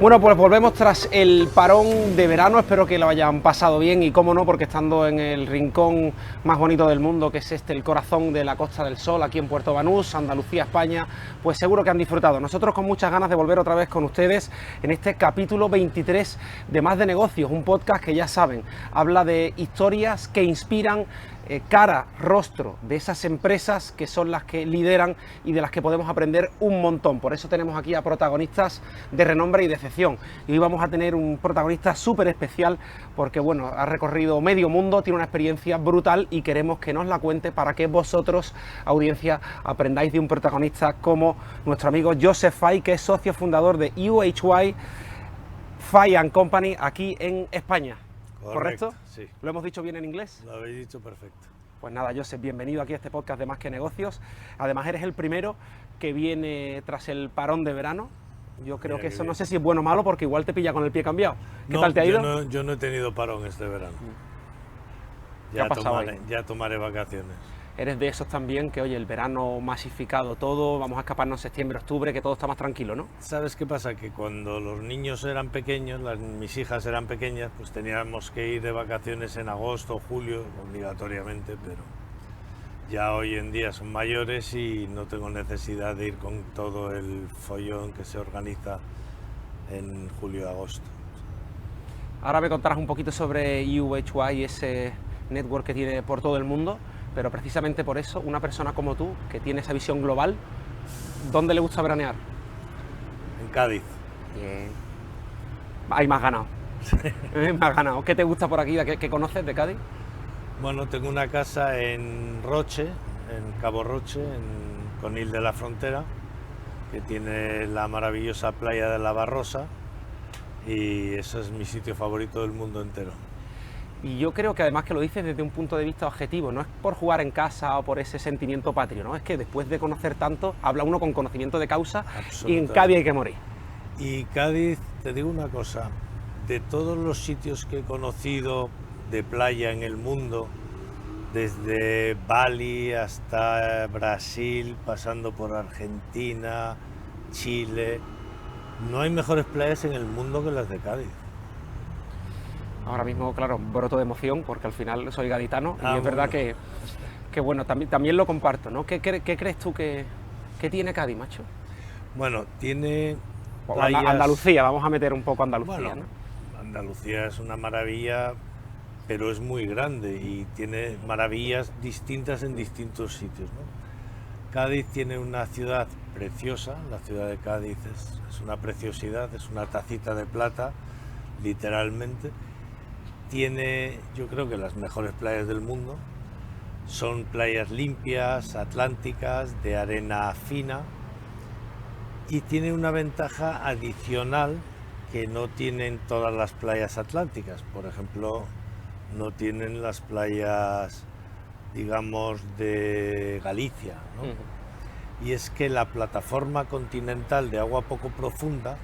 Bueno, pues volvemos tras el parón de verano, espero que lo hayan pasado bien y cómo no, porque estando en el rincón más bonito del mundo, que es el corazón de la Costa del Sol, aquí en Puerto Banús, Andalucía, España, pues seguro que han disfrutado. Nosotros con muchas ganas de volver otra vez con ustedes en este capítulo 23 de Más de Negocios, un podcast que ya saben, habla de historias que inspiran cara, rostro de esas empresas que son las que lideran y de las que podemos aprender un montón. Por eso tenemos aquí a protagonistas de renombre y de excepción. Y hoy vamos a tener un protagonista súper especial porque, bueno, ha recorrido medio mundo, tiene una experiencia brutal y queremos que nos la cuente para que vosotros, audiencia, aprendáis de un protagonista como nuestro amigo Joseph Fay, que es socio fundador de UHY Fay & Company aquí en España. ¿Correcto? Sí. ¿Lo hemos dicho bien en inglés? Lo habéis dicho perfecto. Pues nada, Joseph, bienvenido aquí a este podcast de Más que Negocios. Además, eres el primero que viene tras el parón de verano. Yo creo que eso no sé si es bueno o malo, porque igual te pilla con el pie cambiado. ¿Qué tal te ha ido? Yo no he tenido parón este verano. ¿Qué ha pasado ahí? Ya tomaré vacaciones. Eres de esos también que, oye, el verano masificado todo, vamos a escaparnos septiembre, octubre, que todo está más tranquilo, ¿no? ¿Sabes qué pasa? Que cuando los niños eran pequeños, mis hijas eran pequeñas, pues teníamos que ir de vacaciones en agosto o julio, obligatoriamente, pero ya hoy en día son mayores y no tengo necesidad de ir con todo el follón que se organiza en julio y agosto. Ahora me contarás un poquito sobre UHY y ese network que tiene por todo el mundo, pero precisamente por eso, una persona como tú, que tiene esa visión global, ¿dónde le gusta veranear? En Cádiz. Bien. Ahí me has ganado. Me has ganado. ¿Qué te gusta por aquí? ¿Qué conoces de Cádiz? Bueno, tengo una casa en Roche, en Cabo Roche, en Conil de la Frontera, que tiene la maravillosa playa de La Barrosa, y eso es mi sitio favorito del mundo entero. Y yo creo que además que lo dices desde un punto de vista objetivo, no es por jugar en casa o por ese sentimiento patrio, ¿no? Es que después de conocer tanto, habla uno con conocimiento de causa y en Cádiz hay que morir. Y Cádiz, te digo una cosa, de todos los sitios que he conocido de playa en el mundo, desde Bali hasta Brasil, pasando por Argentina, Chile, no hay mejores playas en el mundo que las de Cádiz. Ahora mismo, claro, broto de emoción porque al final soy gaditano y es bueno. verdad que bueno, también lo comparto, ¿no? ¿Qué crees tú que tiene Cádiz, macho? Bueno, tiene playas... Andalucía, vamos a meter un poco Andalucía, bueno, ¿no? Andalucía es una maravilla, pero es muy grande y tiene maravillas distintas en distintos sitios, ¿no? Cádiz tiene una ciudad preciosa, la ciudad de Cádiz es una preciosidad, es una tacita de plata, literalmente. Tiene, yo creo que las mejores playas del mundo, son playas limpias, atlánticas, de arena fina, y tiene una ventaja adicional que no tienen todas las playas atlánticas. Por ejemplo, no tienen las playas, digamos, de Galicia, ¿no? Y es que la plataforma continental de agua poco profunda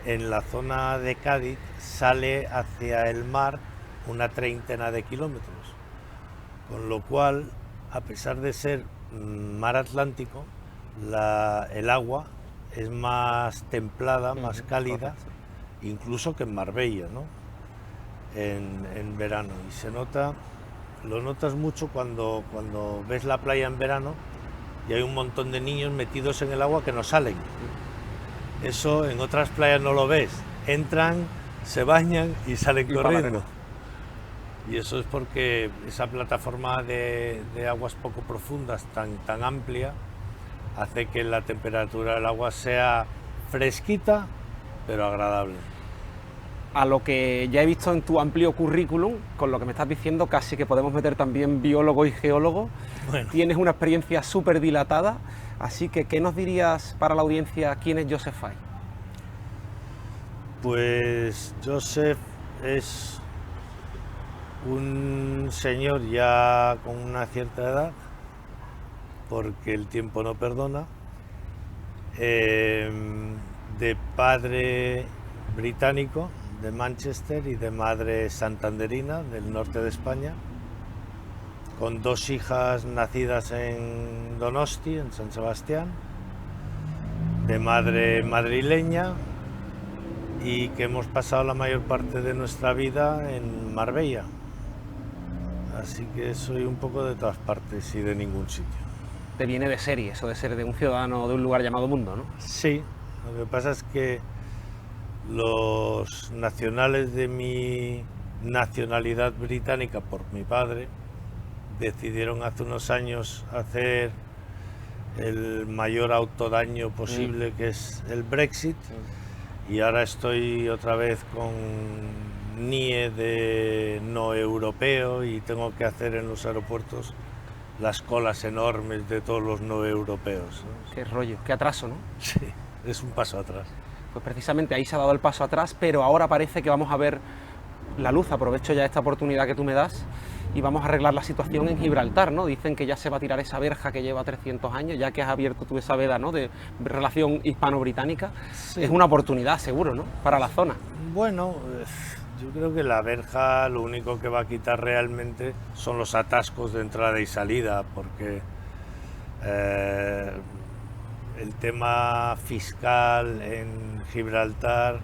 en la zona de Cádiz sale hacia el mar una treintena de kilómetros, con lo cual, a pesar de ser mar Atlántico, el agua es más templada, más cálida, incluso que en Marbella, ¿no? En verano, y se nota, lo notas mucho cuando ves la playa en verano y hay un montón de niños metidos en el agua que no salen. Eso en otras playas no lo ves, entran, se bañan y salen corriendo. Y eso es porque esa plataforma de aguas poco profundas tan amplia hace que la temperatura del agua sea fresquita pero agradable. A lo que ya he visto en tu amplio currículum, con lo que me estás diciendo, casi que podemos meter también biólogo y geólogo. Bueno. Tienes una experiencia súper dilatada, así que ¿qué nos dirías para la audiencia quién es Joseph Fay? Pues Joseph es un señor ya con una cierta edad, porque el tiempo no perdona, de padre británico, de Manchester, y de madre santanderina, del norte de España, con dos hijas nacidas en Donosti, en San Sebastián, de madre madrileña, y que hemos pasado la mayor parte de nuestra vida en Marbella. Así que soy un poco de todas partes y de ningún sitio. Te viene de serie eso de ser de un ciudadano de un lugar llamado mundo, ¿no? Sí, lo que pasa es que los nacionales de mi nacionalidad británica por mi padre decidieron hace unos años hacer el mayor autodaño posible, que es el Brexit, y ahora estoy otra vez con NIE de no europeo y tengo que hacer en los aeropuertos las colas enormes de todos los no europeos, ¿no? Qué rollo, qué atraso, ¿no? Sí, es un paso atrás. Pues precisamente ahí se ha dado el paso atrás, pero ahora parece que vamos a ver la luz. Aprovecho ya esta oportunidad que tú me das y vamos a arreglar la situación en Gibraltar, ¿no? Dicen que ya se va a tirar esa verja que lleva 300 años, ya que has abierto tú esa veda, ¿no?, de relación hispano-británica. Sí. Es una oportunidad, seguro, ¿no?, para la zona. Bueno, yo creo que la verja lo único que va a quitar realmente son los atascos de entrada y salida, porque el tema fiscal en Gibraltar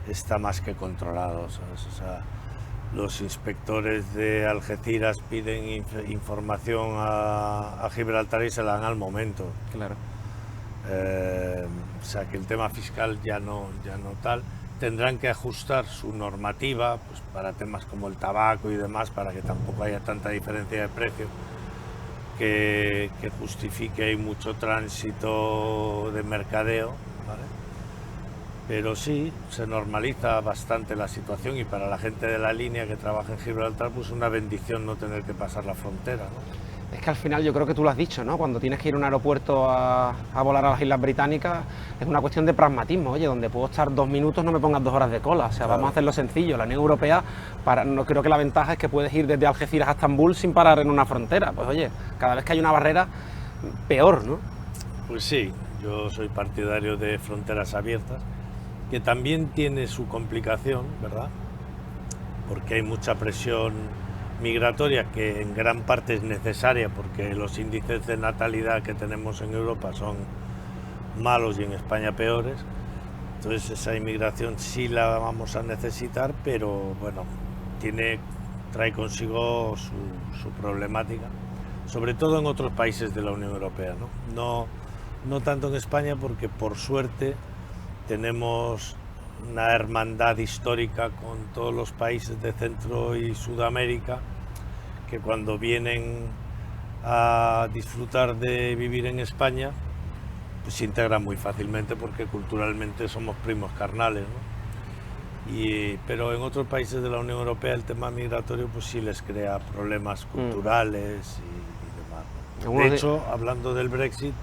está más que controlado, ¿sabes? O sea, los inspectores de Algeciras piden información a Gibraltar y se la dan al momento. Claro. O sea que el tema fiscal ya no tal. Tendrán que ajustar su normativa, pues, para temas como el tabaco y demás, para que tampoco haya tanta diferencia de precio, que justifique hay mucho tránsito de mercadeo, ¿vale? Pero sí, se normaliza bastante la situación y para la gente de la línea que trabaja en Gibraltar, pues una bendición no tener que pasar la frontera, ¿no? Es que al final yo creo que tú lo has dicho, ¿no? Cuando tienes que ir a un aeropuerto a volar a las Islas Británicas, es una cuestión de pragmatismo. Oye, donde puedo estar 2 minutos, no me pongas 2 horas de cola. O sea, Claro. Vamos a hacerlo sencillo. La Unión Europea, no creo que la ventaja es que puedes ir desde Algeciras a Estambul sin parar en una frontera. Pues oye, cada vez que hay una barrera, peor, ¿no? Pues sí, yo soy partidario de fronteras abiertas, que también tiene su complicación, ¿verdad? Porque hay mucha presión migratoria que en gran parte es necesaria porque los índices de natalidad que tenemos en Europa son malos y en España peores. Entonces esa inmigración sí la vamos a necesitar, pero bueno, trae consigo su problemática, sobre todo en otros países de la Unión Europea, ¿no? No tanto en España, porque por suerte tenemos una hermandad histórica con todos los países de Centro y Sudamérica, que cuando vienen a disfrutar de vivir en España, pues se integran muy fácilmente porque culturalmente somos primos carnales, ¿no? Pero en otros países de la Unión Europea el tema migratorio pues sí les crea problemas culturales y demás, ¿no? De hecho, hablando del Brexit,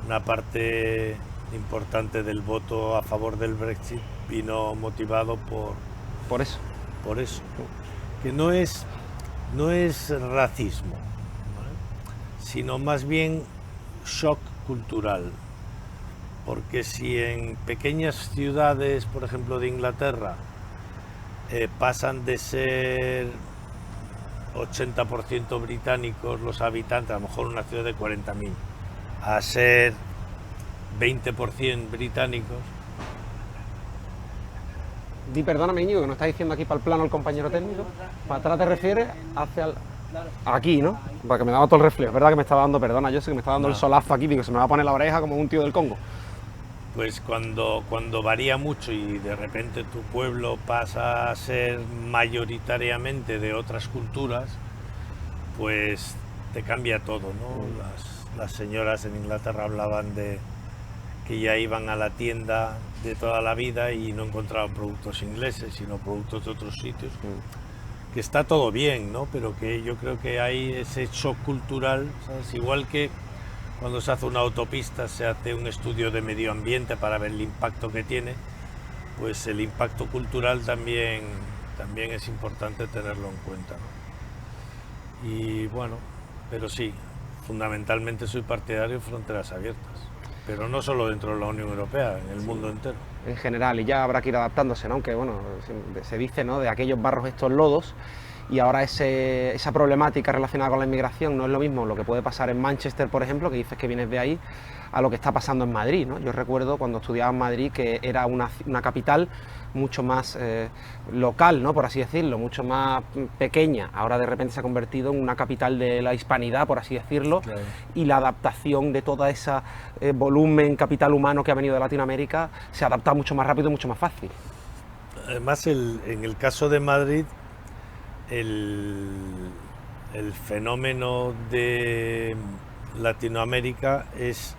una parte importante del voto a favor del Brexit vino motivado por eso. Que no es racismo, ¿vale?, sino más bien shock cultural, porque si en pequeñas ciudades, por ejemplo de Inglaterra, pasan de ser 80% británicos los habitantes, a lo mejor una ciudad de 40.000, a ser 20% británicos. Perdóname, Íñigo, que nos está diciendo aquí para el plano el compañero técnico. ¿Para atrás te refieres? Hacia el... Aquí, ¿no? Porque me daba todo el reflejo. Es verdad que me estaba dando, perdona, yo sé que me estaba dando el solazo aquí, digo, se me va a poner la oreja como un tío del Congo. Pues cuando varía mucho y de repente tu pueblo pasa a ser mayoritariamente de otras culturas, pues te cambia todo, ¿no? Las señoras en Inglaterra hablaban de que ya iban a la tienda de toda la vida y no encontraban productos ingleses, sino productos de otros sitios. Que está todo bien, ¿no? Pero que yo creo que hay ese shock cultural, ¿sabes? Igual que cuando se hace una autopista se hace un estudio de medio ambiente para ver el impacto que tiene, pues el impacto cultural también es importante tenerlo en cuenta, ¿no? Y bueno, pero sí, fundamentalmente soy partidario de fronteras abiertas, pero no solo dentro de la Unión Europea, en el mundo entero. En general, y ya habrá que ir adaptándose, ¿no? Aunque bueno, se dice, ¿no?, de aquellos barros estos lodos. y ahora esa problemática relacionada con la inmigración no es lo mismo lo que puede pasar en Manchester, por ejemplo, que dices que vienes de ahí, a lo que está pasando en Madrid, ¿no? Yo recuerdo cuando estudiaba en Madrid que era una capital mucho más local, ¿no? Por así decirlo, mucho más pequeña. Ahora de repente se ha convertido en una capital de la hispanidad, por así decirlo, Claro. Y la adaptación de toda esa volumen capital humano que ha venido de Latinoamérica se adapta mucho más rápido y mucho más fácil. Además, en el caso de Madrid, el fenómeno de Latinoamérica es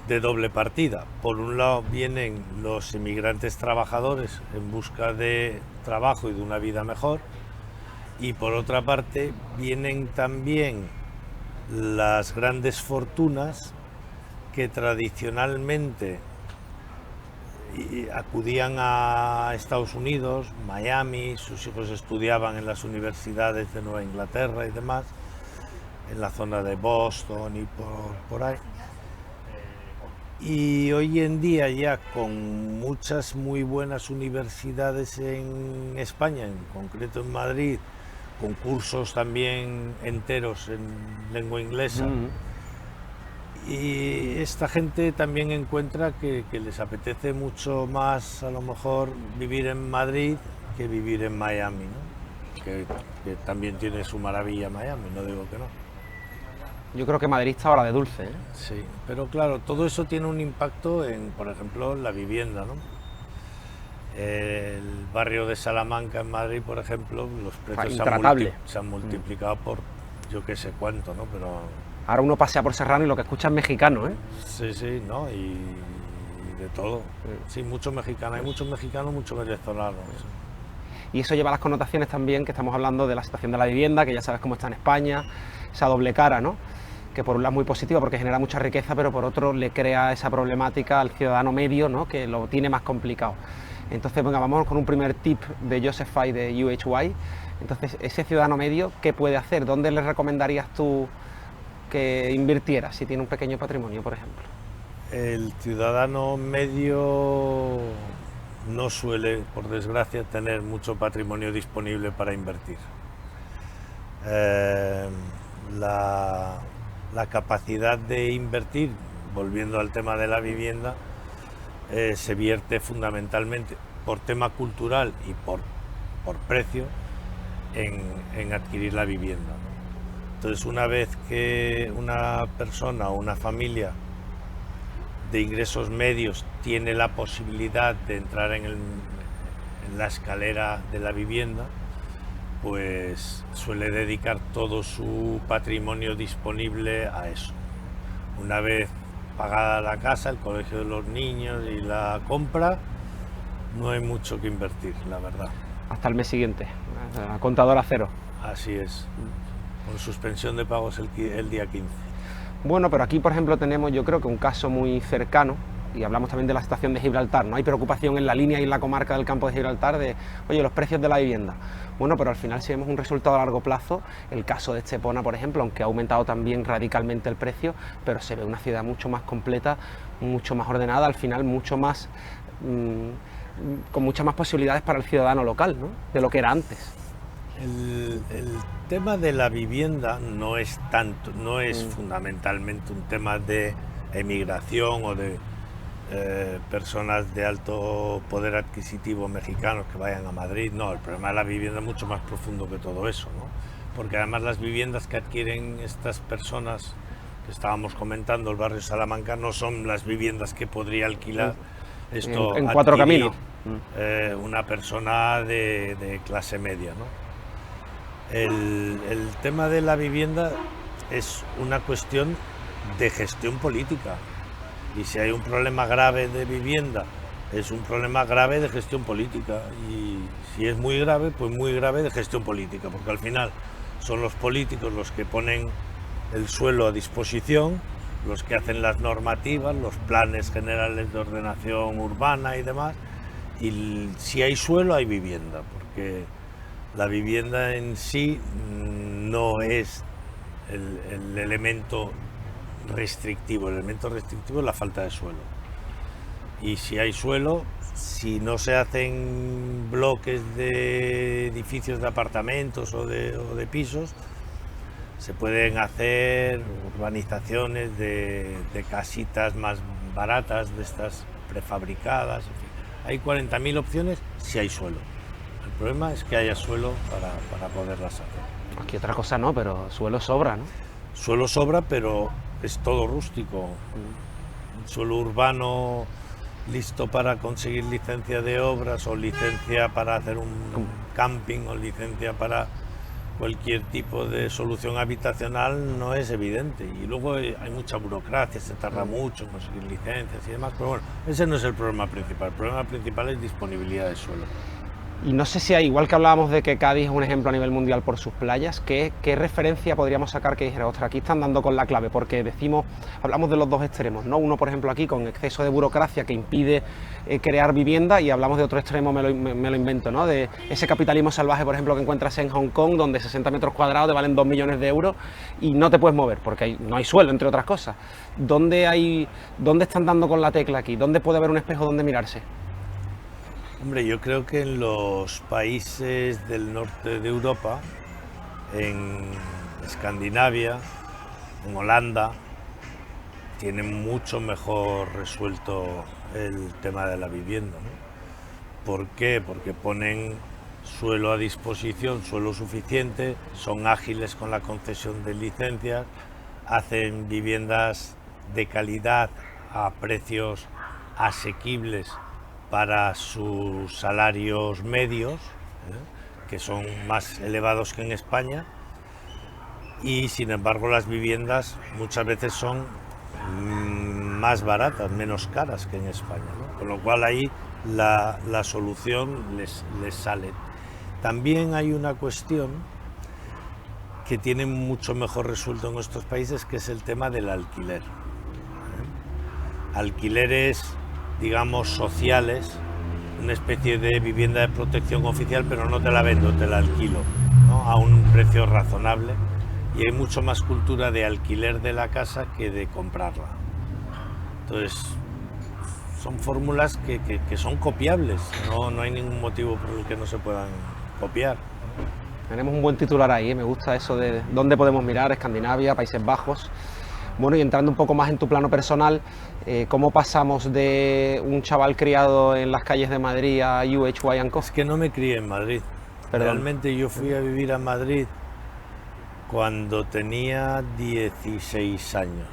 de doble partida. Por un lado vienen los inmigrantes trabajadores en busca de trabajo y de una vida mejor, y por otra parte vienen también las grandes fortunas que tradicionalmente acudían a Estados Unidos, Miami, sus hijos estudiaban en las universidades de Nueva Inglaterra y demás, en la zona de Boston y por ahí. Y hoy en día, ya con muchas muy buenas universidades en España, en concreto en Madrid, con cursos también enteros en lengua inglesa, y esta gente también encuentra que les apetece mucho más, a lo mejor, vivir en Madrid que vivir en Miami, ¿no? Que también tiene su maravilla Miami, no digo que no. Yo creo que Madrid está ahora de dulce, ¿eh? Sí, pero claro, todo eso tiene un impacto en, por ejemplo, la vivienda, ¿no? El barrio de Salamanca en Madrid, por ejemplo, los precios se han multiplicado por yo qué sé cuánto, ¿no? Pero ahora uno pasea por Serrano y lo que escucha es mexicano, ¿eh? sí, sí, ¿no? Y de todo. Sí, muchos mexicanos, hay muchos mexicanos, muchos venezolanos. Y eso lleva a las connotaciones también que estamos hablando de la situación de la vivienda, que ya sabes cómo está en España, esa doble cara, ¿no? Que por un lado es muy positiva porque genera mucha riqueza, pero por otro le crea esa problemática al ciudadano medio, ¿no? Que lo tiene más complicado. Entonces, venga, vamos con un primer tip de Joseph Fay de UHY. Entonces, ese ciudadano medio, ¿qué puede hacer? ¿Dónde le recomendarías tú que invirtiera si tiene un pequeño patrimonio, por ejemplo? El ciudadano medio no suele, por desgracia, tener mucho patrimonio disponible para invertir. La capacidad de invertir, volviendo al tema de la vivienda, se vierte fundamentalmente por tema cultural y por precio en adquirir la vivienda. Entonces, una vez que una persona o una familia de ingresos medios tiene la posibilidad de entrar en la escalera de la vivienda, pues suele dedicar todo su patrimonio disponible a eso. Una vez pagada la casa, el colegio de los niños y la compra, no hay mucho que invertir, la verdad. Hasta el mes siguiente, contador a cero. Así es, con suspensión de pagos el día 15. Bueno, pero aquí, por ejemplo, tenemos yo creo que un caso muy cercano, y hablamos también de la situación de Gibraltar, ¿no? Hay preocupación en la línea y en la comarca del campo de Gibraltar de, oye, los precios de la vivienda. Bueno, pero al final si vemos un resultado a largo plazo, el caso de Estepona, por ejemplo, aunque ha aumentado también radicalmente el precio, pero se ve una ciudad mucho más completa, mucho más ordenada, al final mucho más, con muchas más posibilidades para el ciudadano local, ¿no? De lo que era antes. El tema de la vivienda no es fundamentalmente un tema de emigración o de personas de alto poder adquisitivo mexicanos que vayan a Madrid. No, el problema de la vivienda es mucho más profundo que todo eso, ¿no? Porque además las viviendas que adquieren estas personas que estábamos comentando, el barrio Salamanca, no son las viviendas que podría alquilar esto en Cuatro Caminos. Una persona de clase media, ¿no? El tema de la vivienda es una cuestión de gestión política, y si hay un problema grave de vivienda, es un problema grave de gestión política, y si es muy grave, pues muy grave de gestión política, porque al final son los políticos los que ponen el suelo a disposición, los que hacen las normativas, los planes generales de ordenación urbana y demás, y si hay suelo hay vivienda, porque la vivienda en sí no es el elemento restrictivo. El elemento restrictivo es la falta de suelo. Y si hay suelo, si no se hacen bloques de edificios de apartamentos o de pisos, se pueden hacer urbanizaciones de casitas más baratas, de estas prefabricadas, en fin. Hay 40.000 opciones si hay suelo. El problema es que haya suelo para poderlas hacer. Aquí otra cosa no, pero suelo sobra, ¿no? Suelo sobra, pero es todo rústico. Suelo urbano listo para conseguir licencia de obras o licencia para hacer un camping o licencia para cualquier tipo de solución habitacional no es evidente, y luego hay mucha burocracia, se tarda mucho en conseguir licencias y demás, pero bueno, ese no es el problema principal. El problema principal es disponibilidad de suelo. Y no sé si hay, igual que hablábamos de que Cádiz es un ejemplo a nivel mundial por sus playas, ¿qué referencia podríamos sacar que dijera, ostras, aquí están dando con la clave? Porque hablamos de los dos extremos, ¿no? Uno, por ejemplo, aquí con exceso de burocracia que impide crear vivienda, y hablamos de otro extremo, me lo invento, ¿no? De ese capitalismo salvaje, por ejemplo, que encuentras en Hong Kong, donde 60 metros cuadrados te valen 2 millones de euros y no te puedes mover, porque no hay suelo, entre otras cosas. ¿Dónde están dando con la tecla aquí? ¿Dónde puede haber un espejo donde mirarse? Hombre, yo creo que en los países del norte de Europa, en Escandinavia, en Holanda, tienen mucho mejor resuelto el tema de la vivienda, ¿no? ¿Por qué? Porque ponen suelo a disposición, suelo suficiente, son ágiles con la concesión de licencias, hacen viviendas de calidad a precios asequibles para sus salarios medios, que son más elevados que en España, y sin embargo las viviendas muchas veces son más baratas, menos caras que en España, ¿no? Con lo cual ahí la solución les sale. También hay una cuestión que tiene mucho mejor resuelto en estos países, que es el tema del alquiler. Alquileres, digamos, sociales, una especie de vivienda de protección oficial, pero no te la vendo, te la alquilo, ¿no? A un precio razonable, y hay mucho más cultura de alquiler de la casa que de comprarla. Entonces, son fórmulas que son copiables, no hay ningún motivo por el que no se puedan copiar. Tenemos un buen titular ahí, me gusta eso de dónde podemos mirar, Escandinavia, Países Bajos. Bueno, y entrando un poco más en tu plano personal, ¿cómo pasamos de un chaval criado en las calles de Madrid a UHY & Co? Es que no me crié en Madrid. Perdón. Realmente yo fui a vivir a Madrid cuando tenía 16 años.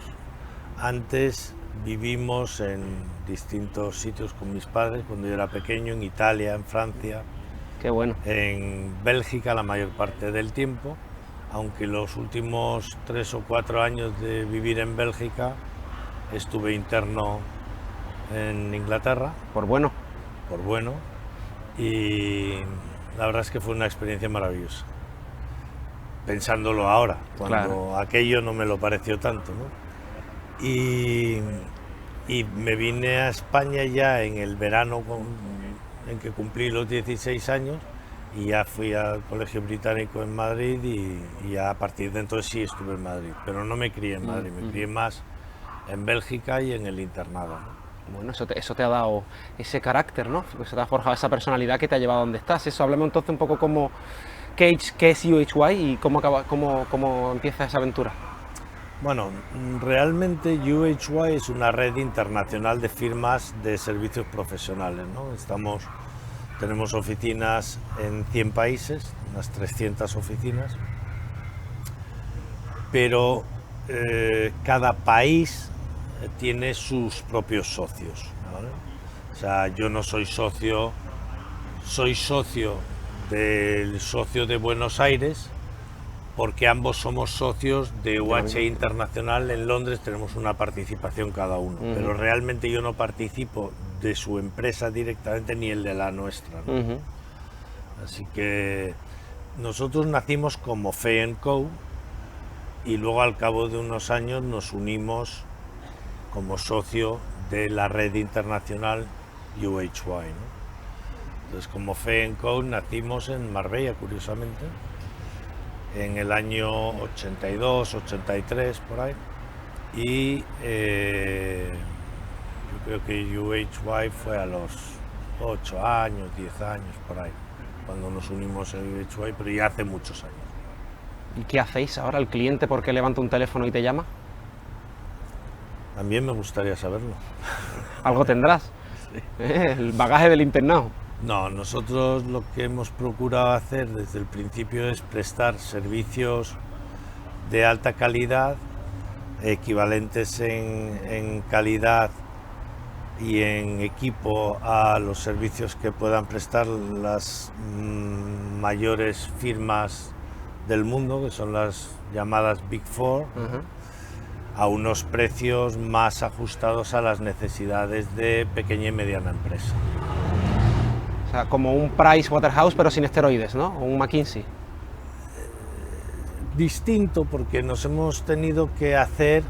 Antes vivimos en distintos sitios con mis padres, cuando yo era pequeño, en Italia, en Francia. Qué bueno. En Bélgica la mayor parte del tiempo, aunque los últimos 3 o 4 años de vivir en Bélgica estuve interno en Inglaterra. Por bueno. Por bueno. Y la verdad es que fue una experiencia maravillosa. Pensándolo ahora, cuando Claro. aquello no me lo pareció tanto, ¿no? Y me vine a España ya en el verano en que cumplí los 16 años, y ya fui al Colegio Británico en Madrid, y ya a partir de entonces sí estuve en Madrid, pero no me crié en Madrid, me crié más en Bélgica y en el internado, ¿no? Bueno, eso te ha dado ese carácter, ¿no? Eso te ha forjado esa personalidad que te ha llevado a donde estás. Eso, háblame entonces un poco qué es UHY y cómo empieza esa aventura. Bueno, realmente UHY es una red internacional de firmas de servicios profesionales, ¿no? Tenemos oficinas en 100 países, unas 300 oficinas, pero cada país tiene sus propios socios, ¿vale? O sea, yo no soy socio, soy socio del socio de Buenos Aires, porque ambos somos socios de UHY Internacional en Londres, tenemos una participación cada uno, pero realmente yo no participo de su empresa directamente ni el de la nuestra, ¿no? Así que nosotros nacimos como Fe & Co, y luego al cabo de unos años nos unimos como socio de la red internacional UHY, ¿no? Entonces, como Fe & Co nacimos en Marbella, curiosamente, en el año 82, 83, por ahí, y yo creo que UHY fue a los 8 años, 10 años, por ahí, cuando nos unimos a Ushuaia, pero ya hace muchos años. ¿Y qué hacéis ahora? ¿El cliente por qué levanta un teléfono y te llama? También me gustaría saberlo. Algo tendrás. Sí. El bagaje del internado. No, nosotros lo que hemos procurado hacer desde el principio es prestar servicios de alta calidad, equivalentes en calidad y en equipo a los servicios que puedan prestar las mayores firmas del mundo, que son las llamadas Big Four, a unos precios más ajustados a las necesidades de pequeña y mediana empresa. O sea, como un Price Waterhouse pero sin esteroides, ¿no? O un McKinsey. Distinto, porque nos hemos tenido que hacer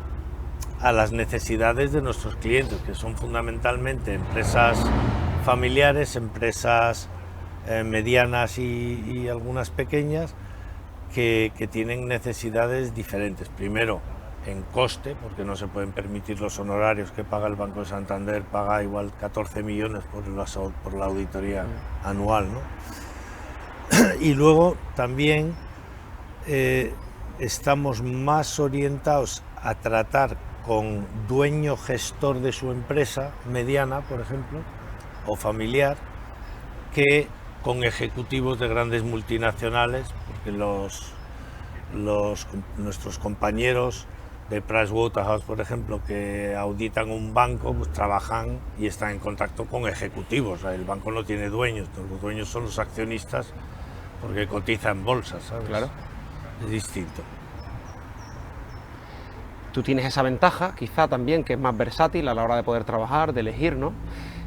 a las necesidades de nuestros clientes, que son fundamentalmente empresas familiares, empresas medianas y algunas pequeñas, que tienen necesidades diferentes. Primero, en coste, porque no se pueden permitir los honorarios que paga el Banco de Santander, paga igual 14 millones por la auditoría anual, ¿no? Y luego también estamos más orientados a tratar con dueño gestor de su empresa mediana, por ejemplo, o familiar, que con ejecutivos de grandes multinacionales, porque nuestros compañeros de Pricewaterhouse, por ejemplo, que auditan un banco, pues trabajan y están en contacto con ejecutivos. El banco no tiene dueños, los dueños son los accionistas porque cotiza en bolsa, ¿sabes? Claro. Es distinto. Tú tienes esa ventaja, quizá también, que es más versátil a la hora de poder trabajar, de elegir, ¿no?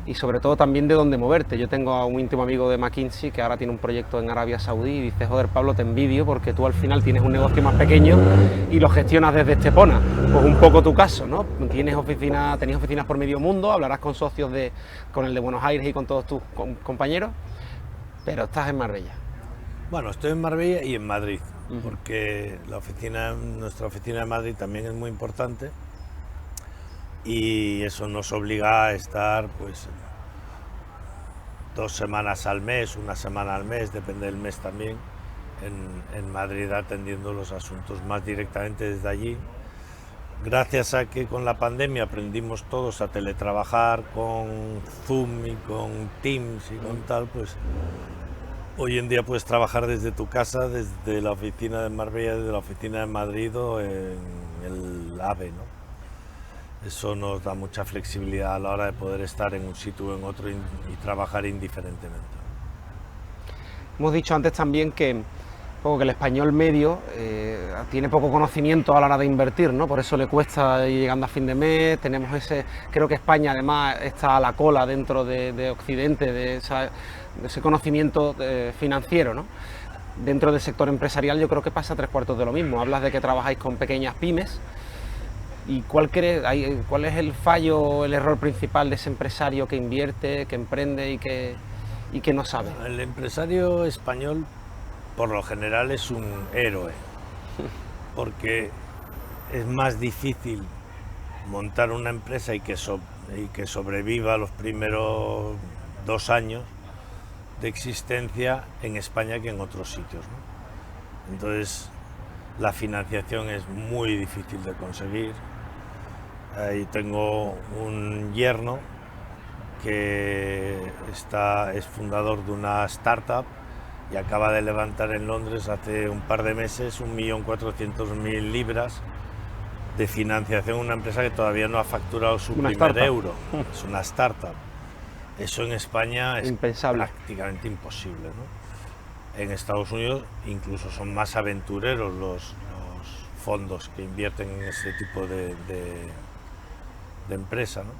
Y sobre todo también de dónde moverte. Yo tengo a un íntimo amigo de McKinsey que ahora tiene un proyecto en Arabia Saudí y dice, joder, Pablo, te envidio porque tú al final tienes un negocio más pequeño y lo gestionas desde Estepona. Pues un poco tu caso, ¿no? Tenías oficinas por medio mundo, hablarás con socios con el de Buenos Aires y con todos tus compañeros, pero estás en Marbella. Bueno, estoy en Marbella y en Madrid, porque nuestra oficina de Madrid también es muy importante y eso nos obliga a estar pues 2 semanas al mes, 1 semana al mes, depende del mes también, en Madrid atendiendo los asuntos más directamente desde allí. Gracias a que con la pandemia aprendimos todos a teletrabajar con Zoom y con Teams y con tal, pues hoy en día puedes trabajar desde tu casa, desde la oficina de Marbella, desde la oficina de Madrid o en el AVE, ¿no? Eso nos da mucha flexibilidad a la hora de poder estar en un sitio o en otro y trabajar indiferentemente. Hemos dicho antes también que el español medio tiene poco conocimiento a la hora de invertir, ¿no? Por eso le cuesta ir llegando a fin de mes. Tenemos creo que España además está a la cola dentro de Occidente, de ese conocimiento financiero, ¿no? Dentro del sector empresarial yo creo que pasa 3/4 de lo mismo. Hablas de que trabajáis con pequeñas pymes. ¿Y cuál es el fallo o el error principal de ese empresario que invierte, que emprende y que no sabe? El empresario español por lo general es un héroe, porque es más difícil montar una empresa y que sobreviva los primeros 2 años de existencia en España que en otros sitios, ¿no? Entonces la financiación es muy difícil de conseguir. Ahí tengo un yerno que es fundador de una startup y acaba de levantar en Londres hace un par de meses 1.400.000 libras de financiación, una empresa que todavía no ha facturado su primer euro. Es una startup. Eso en España es impensable, prácticamente imposible, ¿no? En Estados Unidos incluso son más aventureros los fondos que invierten en ese tipo de empresa, ¿no?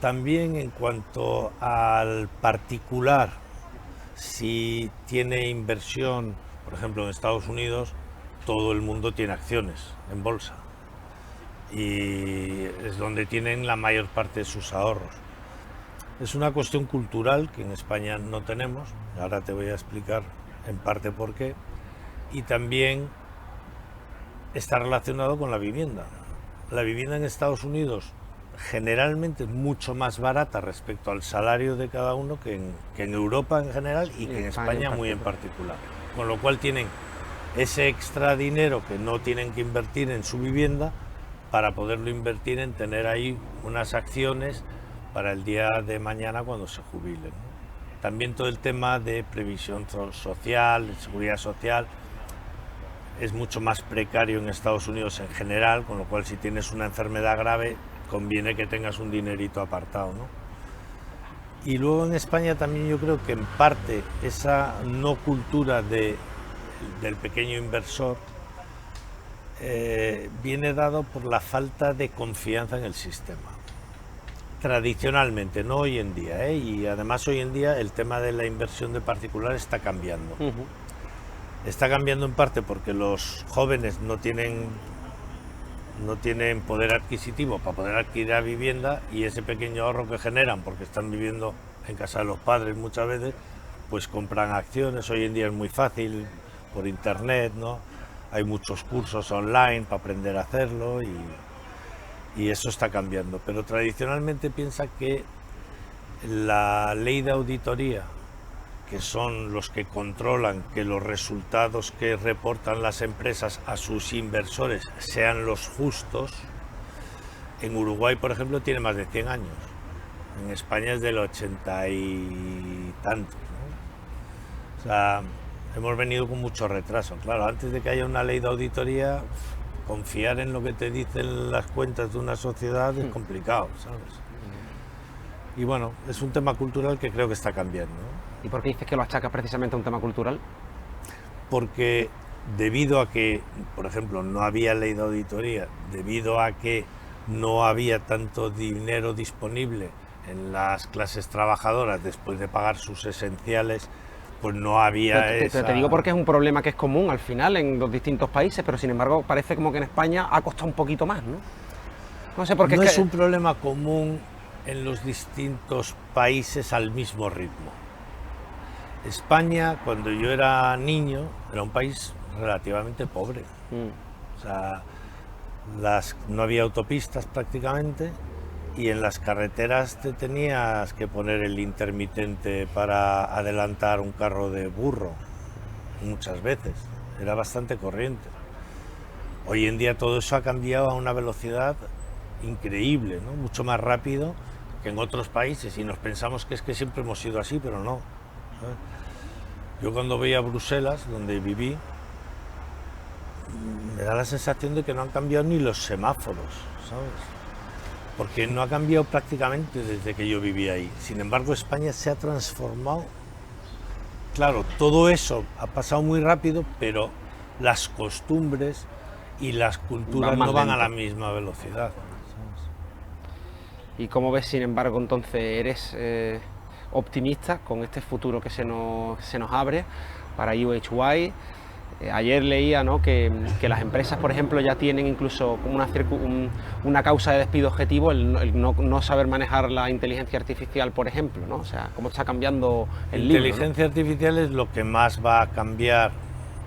También en cuanto al particular, si tiene inversión, por ejemplo en Estados Unidos, todo el mundo tiene acciones en bolsa y es donde tienen la mayor parte de sus ahorros. Es una cuestión cultural que en España no tenemos, ahora te voy a explicar en parte por qué, y también está relacionado con la vivienda. La vivienda en Estados Unidos generalmente mucho más barata respecto al salario de cada uno que en Europa en general y que en España muy en particular. Con lo cual tienen ese extra dinero que no tienen que invertir en su vivienda para poderlo invertir en tener ahí unas acciones para el día de mañana cuando se jubilen, ¿no? También todo el tema de previsión social, de seguridad social, es mucho más precario en Estados Unidos en general, con lo cual si tienes una enfermedad grave conviene que tengas un dinerito apartado, ¿no? Y luego en España también yo creo que en parte esa no cultura del pequeño inversor viene dado por la falta de confianza en el sistema. Tradicionalmente, no hoy en día, ¿eh? Y además hoy en día el tema de la inversión de particular está cambiando. Está cambiando en parte porque los jóvenes no tienen poder adquisitivo para poder adquirir la vivienda, y ese pequeño ahorro que generan porque están viviendo en casa de los padres muchas veces, pues compran acciones. Hoy en día es muy fácil por internet, ¿no? Hay muchos cursos online para aprender a hacerlo y eso está cambiando. Pero tradicionalmente piensa que la ley de auditoría, que son los que controlan que los resultados que reportan las empresas a sus inversores sean los justos, en Uruguay, por ejemplo, tiene más de 100 años. En España es del 80 y tanto, ¿no? O sea, hemos venido con mucho retraso. Claro, antes de que haya una ley de auditoría, confiar en lo que te dicen las cuentas de una sociedad es complicado, ¿sabes? Y bueno, es un tema cultural que creo que está cambiando, ¿no? ¿Y por qué dices que lo achacas precisamente a un tema cultural? Porque debido a que, por ejemplo, no había ley de auditoría, debido a que no había tanto dinero disponible en las clases trabajadoras después de pagar sus esenciales, pues no había te digo porque es un problema que es común al final en los distintos países, pero sin embargo parece como que en España ha costado un poquito más, ¿no? No sé por qué. No es un problema común en los distintos países al mismo ritmo. España, cuando yo era niño, era un país relativamente pobre. O sea, no había autopistas prácticamente, y en las carreteras te tenías que poner el intermitente para adelantar un carro de burro, muchas veces. Era bastante corriente. Hoy en día todo eso ha cambiado a una velocidad increíble, ¿no? Mucho más rápido que en otros países, y nos pensamos que es que siempre hemos sido así, pero no, ¿sabes? Yo cuando voy a Bruselas, donde viví, me da la sensación de que no han cambiado ni los semáforos, ¿sabes? Porque no ha cambiado prácticamente desde que yo viví ahí. Sin embargo, España se ha transformado. Claro, todo eso ha pasado muy rápido, pero las costumbres y las culturas no van a la misma velocidad, ¿sabes? ¿Y cómo ves, sin embargo, entonces eres optimista con este futuro que se nos abre para UHY? Ayer leía, ¿no?, que las empresas, por ejemplo, ya tienen incluso una causa de despido objetivo, el no saber manejar la inteligencia artificial, por ejemplo, ¿no? O sea, cómo está cambiando el libro, ¿no? Inteligencia artificial es lo que más va a cambiar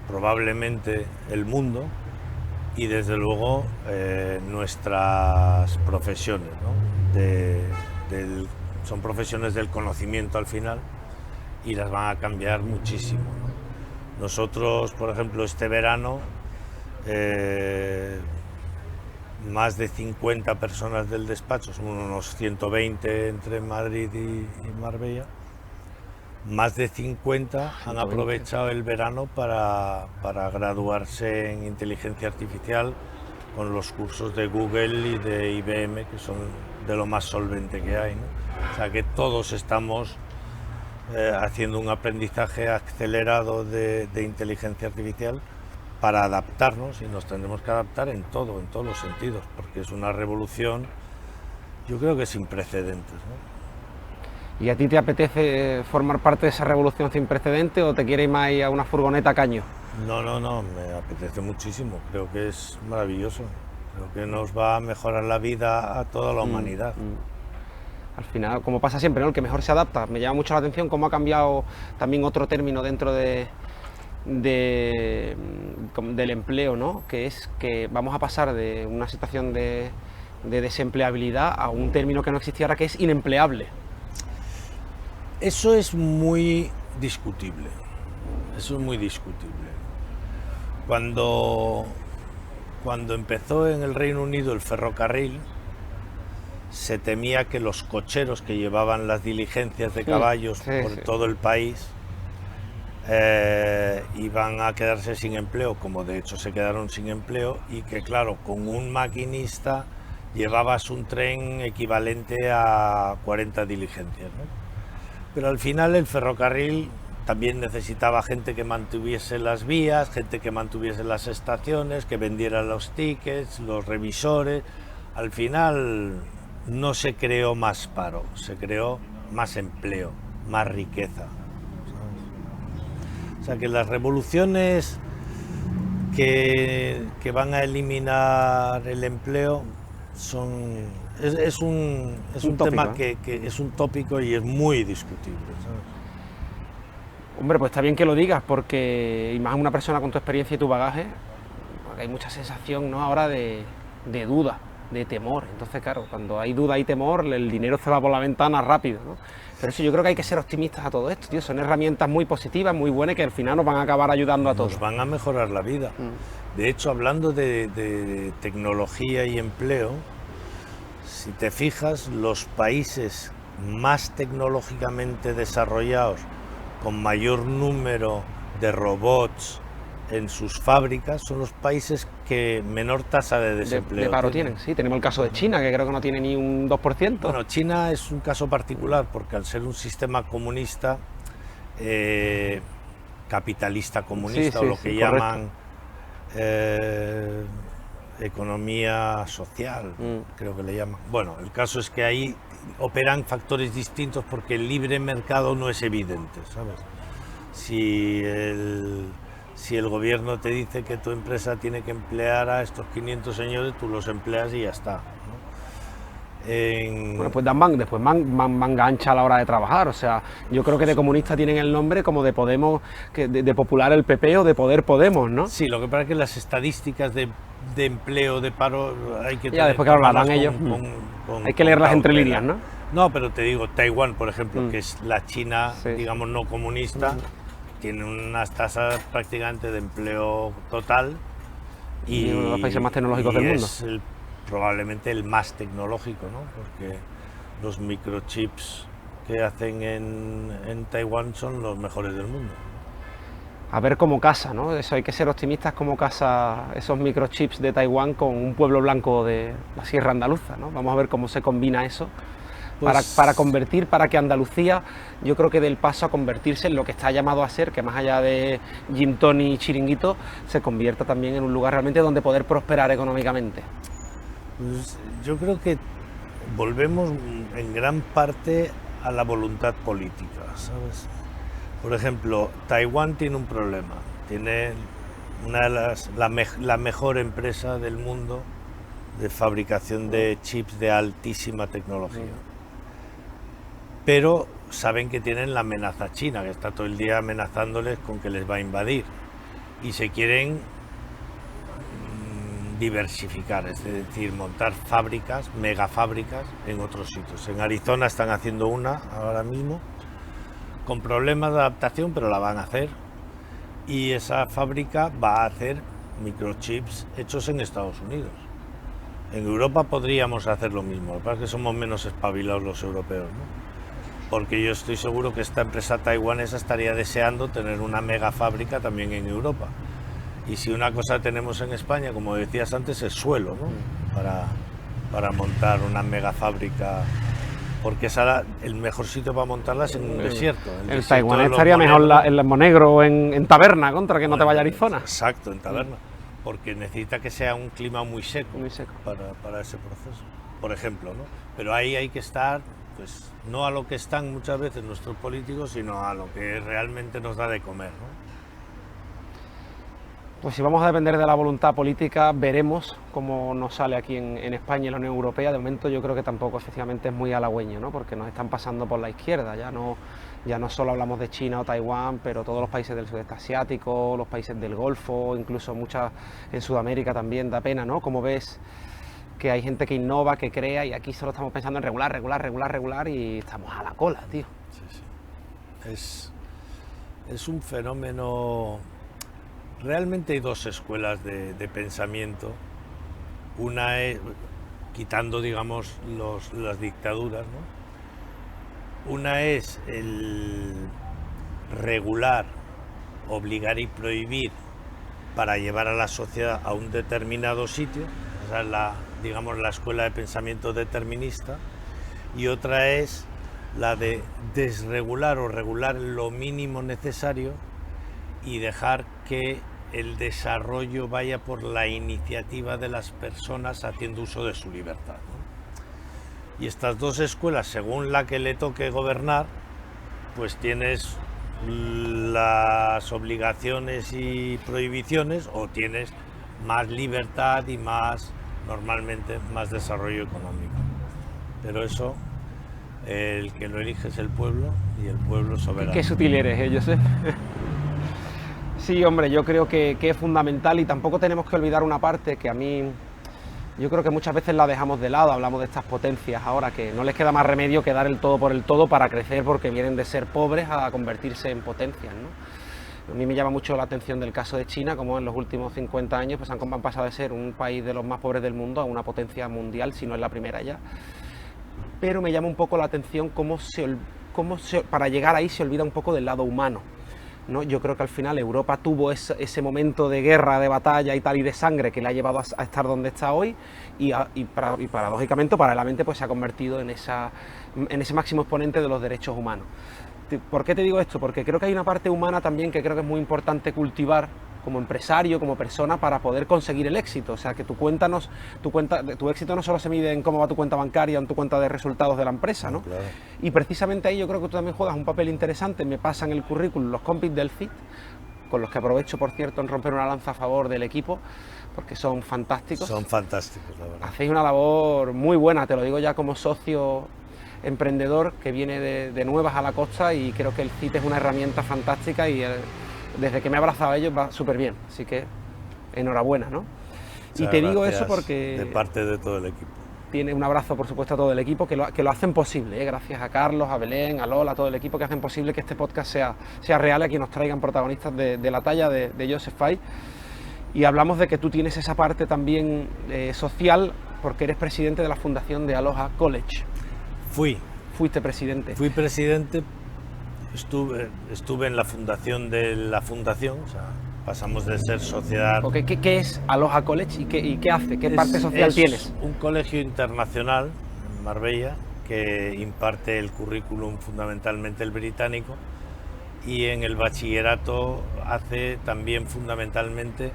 probablemente el mundo, y desde luego nuestras profesiones, ¿no? Son profesiones del conocimiento al final, y las van a cambiar muchísimo, ¿no? Nosotros, por ejemplo, este verano, más de 50 personas del despacho, son unos 120 entre Madrid y Marbella, más de 50 han aprovechado el verano para graduarse en inteligencia artificial con los cursos de Google y de IBM, que son de lo más solvente que hay, ¿no? O sea que todos estamos haciendo un aprendizaje acelerado de inteligencia artificial para adaptarnos, y nos tendremos que adaptar en todos los sentidos, porque es una revolución, yo creo que sin precedentes, ¿no? ¿Y a ti te apetece formar parte de esa revolución sin precedentes o te quieres ir más a una furgoneta a caño? No, me apetece muchísimo, creo que es maravilloso, creo que nos va a mejorar la vida a toda la humanidad. Al final, como pasa siempre, ¿no?, el que mejor se adapta. Me llama mucho la atención cómo ha cambiado también otro término dentro del empleo, ¿no?, que es que vamos a pasar de una situación de de desempleabilidad a un término que no existía ahora, que es inempleable. Eso es muy discutible. Eso es muy discutible. Cuando empezó en el Reino Unido el ferrocarril, se temía que los cocheros que llevaban las diligencias de caballos por todo el país iban a quedarse sin empleo, como de hecho se quedaron sin empleo, y que claro, con un maquinista llevabas un tren equivalente a 40 diligencias, ¿no? Pero al final el ferrocarril también necesitaba gente que mantuviese las vías, gente que mantuviese las estaciones, que vendiera los tickets, los revisores. Al final no se creó más paro, se creó más empleo, más riqueza. O sea que las revoluciones que van a eliminar el empleo es un tema que es un tópico y es muy discutible, ¿sabes? Hombre, pues está bien que lo digas, porque y más una persona con tu experiencia y tu bagaje, porque hay mucha sensación, ¿no?, ahora de duda, de temor. Entonces, claro, cuando hay duda y temor, el dinero se va por la ventana rápido, ¿no? Pero eso, yo creo que hay que ser optimistas a todo esto, tío. Son herramientas muy positivas, muy buenas, que al final nos van a acabar ayudando a todos. Nos van a mejorar la vida. De hecho, hablando de tecnología y empleo, si te fijas, los países más tecnológicamente desarrollados, con mayor número de robots en sus fábricas, son los países que menor tasa de desempleo de paro tienen. Sí, tenemos el caso de China, que creo que no tiene ni un 2%. Bueno, China es un caso particular, porque al ser un sistema comunista, capitalista comunista, o lo que llaman economía social, creo que le llaman. Bueno, el caso es que ahí operan factores distintos, porque el libre mercado no es evidente, ¿sabes? Si el gobierno te dice que tu empresa tiene que emplear a estos 500 señores, tú los empleas y ya está, ¿no? Bueno, pues dan después manga ancha a la hora de trabajar. O sea, yo creo que de comunista tienen el nombre como de Podemos, de popular el PP, o de Poder Podemos, ¿no? Sí, lo que pasa es que las estadísticas de empleo, de paro, hay que ya después, claro, las dan ellos. Hay que leerlas entre líneas, ¿no? No, pero te digo, Taiwán, por ejemplo, que es la China, digamos, no comunista, tiene unas tasas prácticamente de empleo total. Y uno de los países más tecnológicos del mundo. Es probablemente el más tecnológico, ¿no? Porque los microchips que hacen en Taiwán son los mejores del mundo. A ver cómo casa, ¿no? Eso, hay que ser optimistas, cómo casa esos microchips de Taiwán con un pueblo blanco de la Sierra Andaluza, ¿no? Vamos a ver cómo se combina eso para que Andalucía, yo creo que dé el paso a convertirse en lo que está llamado a ser, que más allá de gin tonic y chiringuito, se convierta también en un lugar realmente donde poder prosperar económicamente. Pues yo creo que volvemos en gran parte a la voluntad política, ¿sabes? Por ejemplo, Taiwán tiene un problema, tiene la mejor empresa del mundo de fabricación de chips de altísima tecnología, pero saben que tienen la amenaza china, que está todo el día amenazándoles con que les va a invadir, y se quieren diversificar, es decir, montar fábricas, megafábricas en otros sitios. En Arizona están haciendo una ahora mismo, con problemas de adaptación, pero la van a hacer, y esa fábrica va a hacer microchips hechos en Estados Unidos. En Europa podríamos hacer lo mismo, lo que pasa es que somos menos espabilados los europeos, ¿no? Porque yo estoy seguro que esta empresa taiwanesa estaría deseando tener una mega fábrica también en Europa. Y si una cosa tenemos en España, como decías antes, es suelo, ¿no? Para montar una mega fábrica, porque es el mejor sitio para montarlas en un desierto. El Taiwán estaría mejor en el Monegro o en Taberna, contra que no te vaya a Arizona. Exacto, en Taberna, porque necesita que sea un clima muy seco, para ese proceso, por ejemplo, ¿no? Pero ahí hay que estar, pues, no a lo que están muchas veces nuestros políticos, sino a lo que realmente nos da de comer, ¿no? Pues si vamos a depender de la voluntad política, veremos cómo nos sale aquí en España y en la Unión Europea. De momento yo creo que tampoco efectivamente es muy halagüeño, ¿no? Porque nos están pasando por la izquierda, ya no solo hablamos de China o Taiwán, pero todos los países del sudeste asiático, los países del Golfo, incluso muchas en Sudamérica también da pena, ¿no? Como ves que hay gente que innova, que crea, y aquí solo estamos pensando en regular, y estamos a la cola, tío. Sí, sí. Es un fenómeno. Realmente hay dos escuelas de pensamiento. Una es, quitando, digamos, las dictaduras, ¿no? Una es el regular, obligar y prohibir para llevar a la sociedad a un determinado sitio. Esa es digamos, la escuela de pensamiento determinista. Y otra es la de desregular o regular lo mínimo necesario y dejar que el desarrollo vaya por la iniciativa de las personas haciendo uso de su libertad, ¿no? Y estas dos escuelas, según la que le toque gobernar, pues tienes las obligaciones y prohibiciones, o tienes más libertad y normalmente más desarrollo económico. Pero eso, el que lo elige es el pueblo, y el pueblo soberano. Qué sutil eres, Josep. Sí, hombre, yo creo que es fundamental, y tampoco tenemos que olvidar una parte que a mí, yo creo que muchas veces la dejamos de lado. Hablamos de estas potencias ahora, que no les queda más remedio que dar el todo por el todo para crecer, porque vienen de ser pobres a convertirse en potencias, ¿no? A mí me llama mucho la atención del caso de China, como en los últimos 50 años pues han pasado de ser un país de los más pobres del mundo a una potencia mundial, si no es la primera ya. Pero me llama un poco la atención cómo para llegar ahí se olvida un poco del lado humano, ¿no? Yo creo que al final Europa tuvo ese momento de guerra, de batalla y tal, y de sangre, que le ha llevado a estar donde está hoy, y paradójicamente, paralelamente, pues se ha convertido en ese máximo exponente de los derechos humanos. ¿Por qué te digo esto? Porque creo que hay una parte humana también que creo que es muy importante cultivar como empresario, como persona, para poder conseguir el éxito. O sea, que tu éxito no solo se mide en cómo va tu cuenta bancaria o en tu cuenta de resultados de la empresa, ¿no? Claro. Y precisamente ahí yo creo que tú también juegas un papel interesante. Me pasan el currículum los compis del CIT, con los que aprovecho, por cierto, en romper una lanza a favor del equipo, porque son fantásticos. Son fantásticos, la verdad. Hacéis una labor muy buena, te lo digo ya como socio emprendedor que viene de nuevas a la costa, y creo que el CIT es una herramienta fantástica, y desde que me he abrazado a ellos va súper bien, así que enhorabuena, ¿no? Y te digo eso porque... De parte de todo el equipo. Tiene un abrazo, por supuesto, a todo el equipo que lo hacen posible, ¿eh? Gracias a Carlos, a Belén, a Lola, a todo el equipo que hacen posible que este podcast sea real, y que nos traigan protagonistas de la talla de Joseph Faye. Y hablamos de que tú tienes esa parte también social, porque eres presidente de la fundación de Aloha College. Fuiste presidente. Fui presidente, estuve en la fundación de la fundación, o sea, pasamos de ser sociedad... Okay. ¿Qué es Aloha College y qué hace? ¿Qué parte social tienes? Es un colegio internacional en Marbella que imparte el currículum fundamentalmente el británico, y en el bachillerato hace también fundamentalmente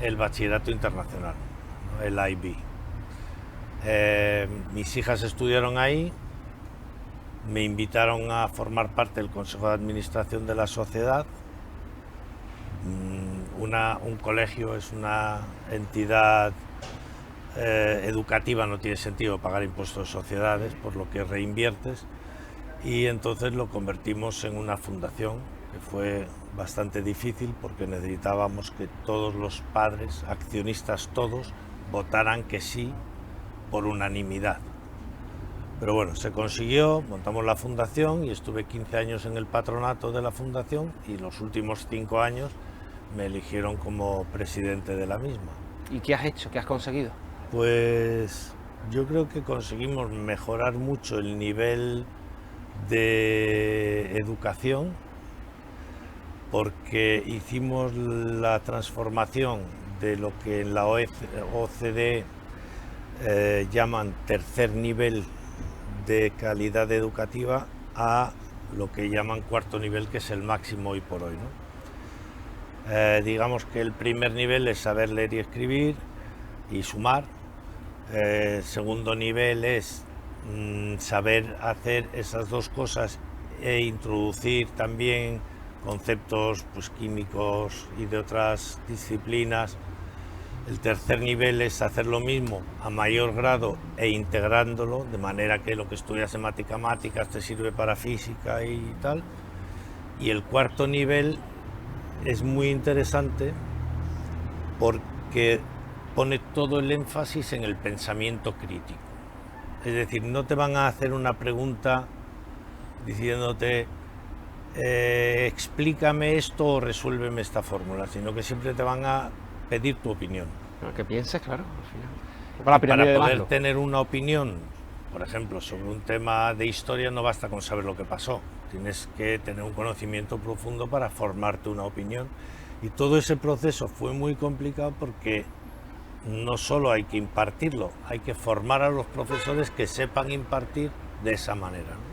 el bachillerato internacional, ¿no? El IB. Mis hijas estudiaron ahí, me invitaron a formar parte del Consejo de Administración de la sociedad. Un colegio es una entidad educativa, no tiene sentido pagar impuestos de sociedades, por lo que reinviertes, y entonces lo convertimos en una fundación, que fue bastante difícil porque necesitábamos que todos los padres, accionistas todos, votaran que sí por unanimidad. Pero bueno, se consiguió, montamos la fundación y estuve 15 años en el patronato de la fundación, y los últimos 5 años me eligieron como presidente de la misma. ¿Y qué has hecho? ¿Qué has conseguido? Pues yo creo que conseguimos mejorar mucho el nivel de educación, porque hicimos la transformación de lo que en la OCDE llaman tercer nivel de calidad educativa a lo que llaman cuarto nivel, que es el máximo hoy por hoy, ¿no? Digamos que el primer nivel es saber leer y escribir y sumar. Segundo nivel es saber hacer esas dos cosas e introducir también conceptos pues, químicos y de otras disciplinas. El tercer nivel es hacer lo mismo a mayor grado e integrándolo, de manera que lo que estudias en matemáticas te sirve para física y tal. Y el cuarto nivel es muy interesante porque pone todo el énfasis en el pensamiento crítico. Es decir, no te van a hacer una pregunta diciéndote explícame esto o resuélveme esta fórmula, sino que siempre te van a pedir tu opinión. Que pienses, claro, al final. Para poder tener una opinión, por ejemplo, sobre un tema de historia, no basta con saber lo que pasó. Tienes que tener un conocimiento profundo para formarte una opinión. Y todo ese proceso fue muy complicado porque no solo hay que impartirlo, hay que formar a los profesores que sepan impartir de esa manera, ¿no?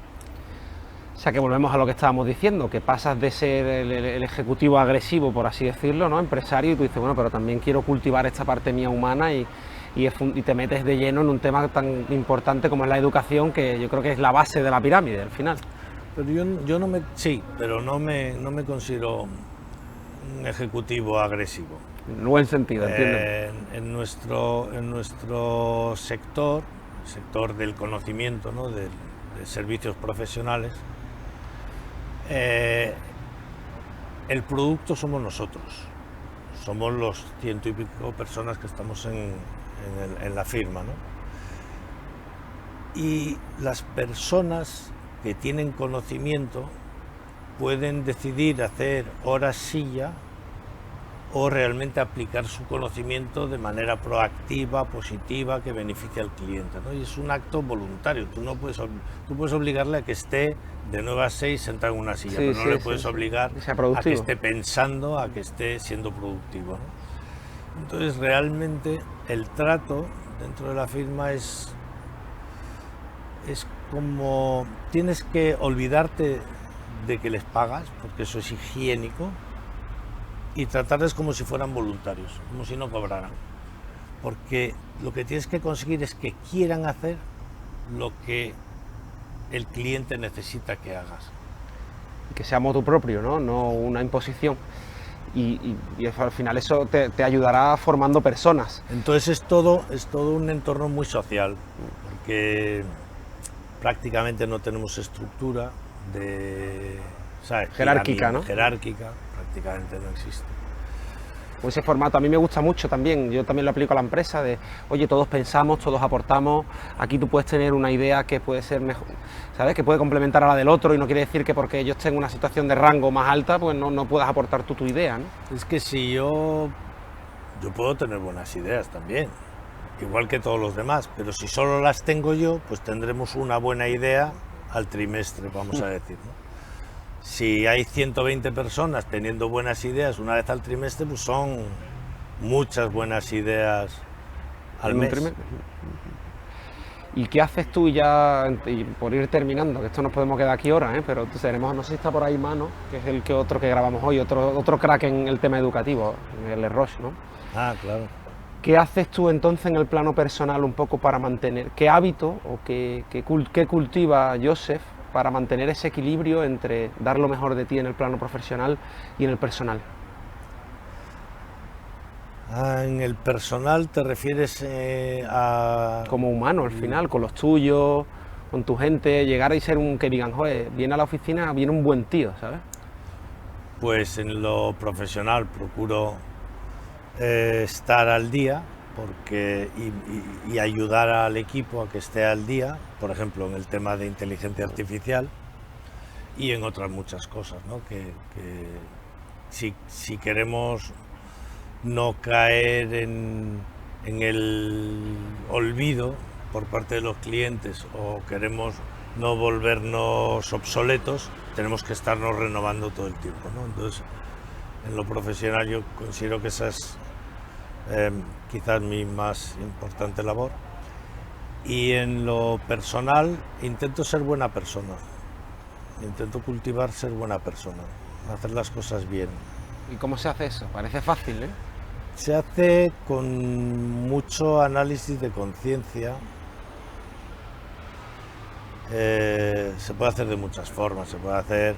O sea, que volvemos a lo que estábamos diciendo, que pasas de ser el ejecutivo agresivo, por así decirlo, ¿no?, empresario, y tú dices, bueno, pero también quiero cultivar esta parte mía humana y te metes de lleno en un tema tan importante como es la educación, que yo creo que es la base de la pirámide al final. Pero yo no me... Sí, pero no me considero un ejecutivo agresivo. En buen sentido, entiendo. En nuestro sector, el sector del conocimiento, ¿no?, de servicios profesionales, el producto somos nosotros, somos los 100 y pico personas que estamos en la firma, ¿no? Y las personas que tienen conocimiento pueden decidir hacer horas silla o realmente aplicar su conocimiento de manera proactiva, positiva, que beneficie al cliente, ¿no? Y es un acto voluntario. Tú puedes obligarle a que esté de 9 a 6 sentado en una silla, pero no le puedes obligar a que esté pensando, a que esté siendo productivo, ¿no? Entonces, realmente el trato dentro de la firma es como tienes que olvidarte de que les pagas, porque eso es higiénico, y tratarles como si fueran voluntarios, como si no cobraran. Porque lo que tienes que conseguir es que quieran hacer lo que el cliente necesita que hagas. Y que sea motu propio, ¿no? No una imposición. Y al final eso te ayudará formando personas. Entonces es todo un entorno muy social, porque prácticamente no tenemos estructura ¿sabes?, jerárquica, ¿no? Jerárquica, prácticamente no existe. Pues ese formato a mí me gusta mucho también, yo también lo aplico a la empresa, de oye, todos pensamos, todos aportamos, aquí tú puedes tener una idea que puede ser mejor, ¿sabes?, que puede complementar a la del otro, y no quiere decir que porque yo esté en una situación de rango más alta, pues no puedas aportar tú tu idea, ¿no? Es que si yo puedo tener buenas ideas también, igual que todos los demás, pero si solo las tengo yo, pues tendremos una buena idea al trimestre, vamos a decir, ¿no? Si hay 120 personas teniendo buenas ideas una vez al trimestre, pues son muchas buenas ideas al mes. ¿Y qué haces tú ya, y por ir terminando, que esto nos podemos quedar aquí horas, pero tenemos, no sé si está por ahí Mano, que es otro que grabamos hoy, otro crack en el tema educativo, en el Roche, ¿no? Ah, claro. ¿Qué haces tú entonces en el plano personal un poco para mantener, qué hábito o qué cultiva Joseph para mantener ese equilibrio entre dar lo mejor de ti en el plano profesional y en el personal? En el personal te refieres a... Como humano al final, con los tuyos, con tu gente, llegar y ser que digan, joder, viene a la oficina, viene un buen tío, ¿sabes? Pues en lo profesional procuro estar al día y ayudar al equipo a que esté al día, por ejemplo, en el tema de inteligencia artificial y en otras muchas cosas, ¿no? Que si queremos no caer en el olvido por parte de los clientes o queremos no volvernos obsoletos, tenemos que estarnos renovando todo el tiempo, ¿no? Entonces, en lo profesional yo considero que esa es quizás mi más importante labor, y en lo personal intento ser buena persona, intento cultivar ser buena persona, hacer las cosas bien. ¿Y cómo se hace eso? Parece fácil, ¿eh? Se hace con mucho análisis de conciencia. Se puede hacer de muchas formas, se puede hacer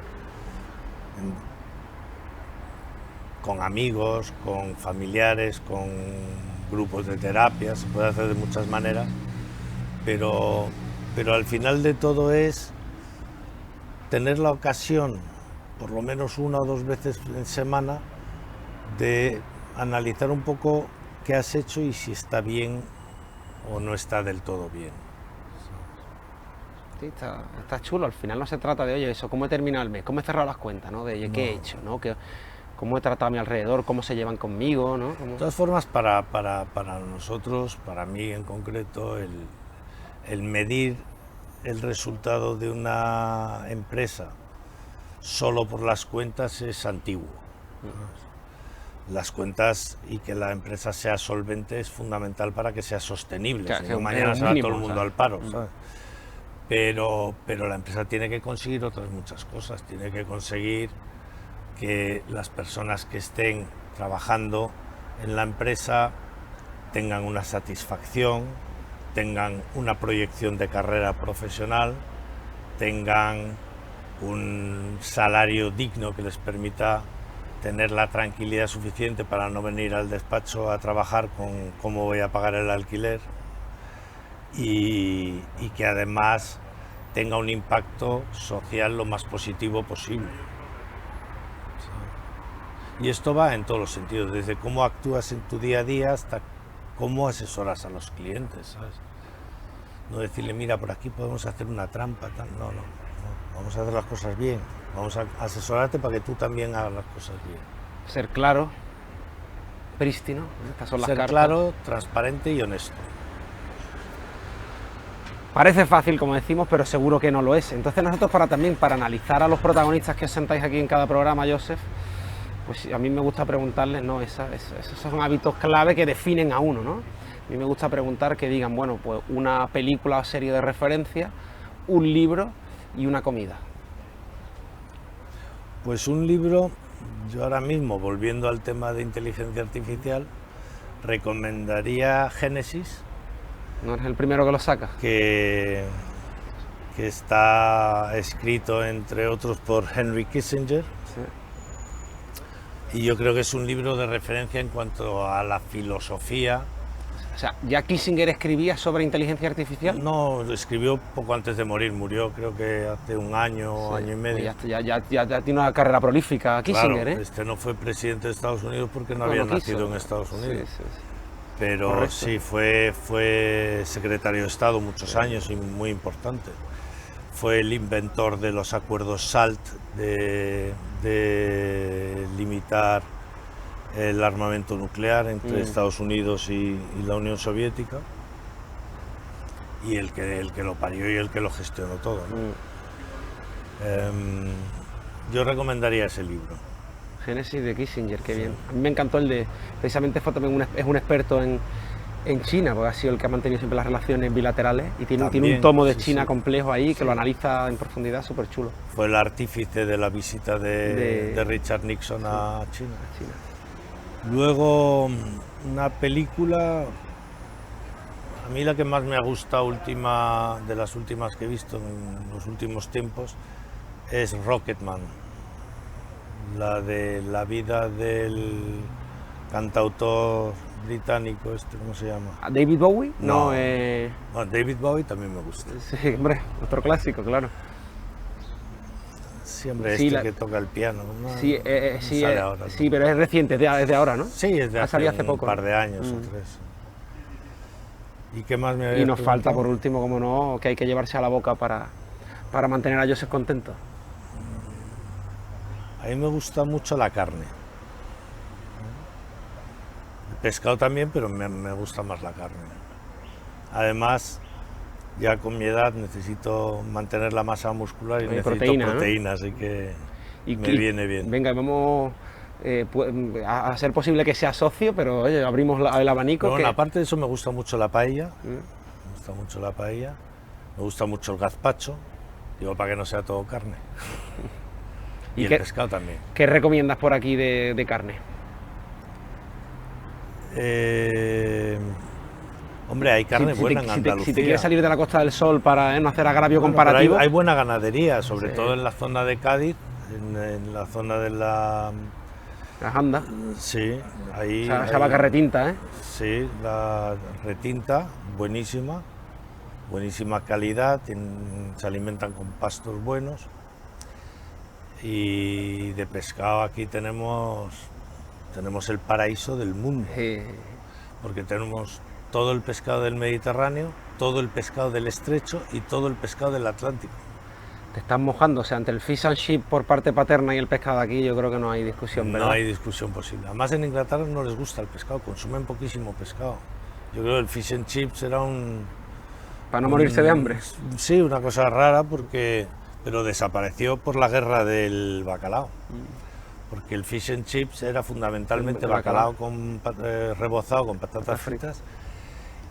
con amigos, con familiares, con grupos de terapia, se puede hacer de muchas maneras, pero al final de todo es tener la ocasión, por lo menos 1 o 2 veces en semana, de analizar un poco qué has hecho y si está bien o no está del todo bien. Sí, está chulo. Al final no se trata de, oye, eso, cómo he terminado el mes, cómo he cerrado las cuentas, ¿no? De, oye, qué he hecho, ¿no? Cómo he tratado a mi alrededor, cómo se llevan conmigo, ¿no? De todas formas, para nosotros, para mí en concreto, el medir el resultado de una empresa solo por las cuentas es antiguo. Las cuentas y que la empresa sea solvente es fundamental para que sea sostenible, Claro, si no que mañana es se va mínimo, todo el mundo ¿sabes? al paro, ¿sabes? Pero la empresa tiene que conseguir otras muchas cosas, tiene que conseguir que las personas que estén trabajando en la empresa tengan una satisfacción, tengan una proyección de carrera profesional, tengan un salario digno que les permita tener la tranquilidad suficiente para no venir al despacho a trabajar con cómo voy a pagar el alquiler y que además tenga un impacto social lo más positivo posible. Y esto va en todos los sentidos, desde cómo actúas en tu día a día hasta cómo asesoras a los clientes, ¿sabes? No decirle, mira, por aquí podemos hacer una trampa, tal. No, vamos a hacer las cosas bien, vamos a asesorarte para que tú también hagas las cosas bien. Ser claro, prístino, estas son las Ser cartas. claro, transparente y honesto. Parece fácil, como decimos, pero seguro que no lo es. Entonces nosotros para analizar a los protagonistas que os sentáis aquí en cada programa, Joseph, pues a mí me gusta preguntarles, ¿no? Esos son hábitos clave que definen a uno, ¿no? A mí me gusta preguntar que digan, bueno, pues una película o serie de referencia, un libro y una comida. Pues un libro, yo ahora mismo, volviendo al tema de inteligencia artificial, recomendaría Génesis. No eres el primero que lo saca. Que está escrito, entre otros, por Henry Kissinger. Sí. Y yo creo que es un libro de referencia en cuanto a la filosofía. O sea, ¿ya Kissinger escribía sobre inteligencia artificial? No, escribió poco antes de morir, murió creo que hace un año, año y medio. Pues ya tiene una carrera prolífica Kissinger, Claro, ¿eh? este no fue presidente de Estados Unidos porque no había nacido en Estados Unidos. Sí. Pero Correcto. sí, fue secretario de Estado muchos años y muy importante. Fue el inventor de los acuerdos SALT de limitar el armamento nuclear entre Estados Unidos y la Unión Soviética, y el que lo parió y el que lo gestionó todo, ¿no? Yo recomendaría ese libro. Génesis de Kissinger, qué bien. A mí me encantó el de, precisamente fue también es un experto en China, porque ha sido el que ha mantenido siempre las relaciones bilaterales y tiene un tomo de China complejo ahí que lo analiza en profundidad, súper chulo. Fue el artífice de la visita de Richard Nixon a China. Luego, una película, a mí la que más me ha gustado de las últimas que he visto en los últimos tiempos es Rocketman, la de la vida del cantautor británico, ¿cómo se llama? ¿David Bowie? No. Bueno, David Bowie también me gusta. Sí, hombre, otro clásico, claro. Siempre que toca el piano, ¿no? Sí, sí, pero es reciente, es de ahora, ¿no? Sí, es de hace poco, un par de años o 3. ¿Y qué más me habías Y nos preguntado? falta, por último, como no, que hay que llevarse a la boca para mantener a Joseph contento. A mí me gusta mucho la carne. El pescado también, pero me gusta más la carne. Además, ya con mi edad necesito mantener la masa muscular y necesito proteína, ¿no? Así que me viene bien. Venga, vamos a ser posible que sea socio, pero oye, abrimos el abanico. Bueno, aparte de eso, me gusta mucho la paella. Me gusta mucho la paella. Me gusta mucho el gazpacho. Digo, para que no sea todo carne. Y el pescado también. ¿Qué recomiendas por aquí de carne? Hombre, hay carne buena en Andalucía. Si te quieres salir de la Costa del Sol para no hacer agravio comparativo. Pero hay buena ganadería, sobre todo en la zona de Cádiz, en la zona de la Janda. Sí, ahí. Esa vaca retinta, ¿eh? Sí, la retinta, buenísima calidad, se alimentan con pastos buenos. Y de pescado aquí tenemos el paraíso del mundo. porque tenemos todo el pescado del Mediterráneo, todo el pescado del Estrecho y todo el pescado del Atlántico. Te estás mojando, o sea, entre el fish and chip por parte paterna y el pescado de aquí, yo creo que no hay discusión, ¿verdad? No hay discusión posible. Además, en Inglaterra no les gusta el pescado, consumen poquísimo pescado. Yo creo que el fish and chips era Para no morirse de hambre. Sí, una cosa rara, pero desapareció por la guerra del bacalao. Porque el fish and chips era fundamentalmente El bacalao rebozado con patatas fritas,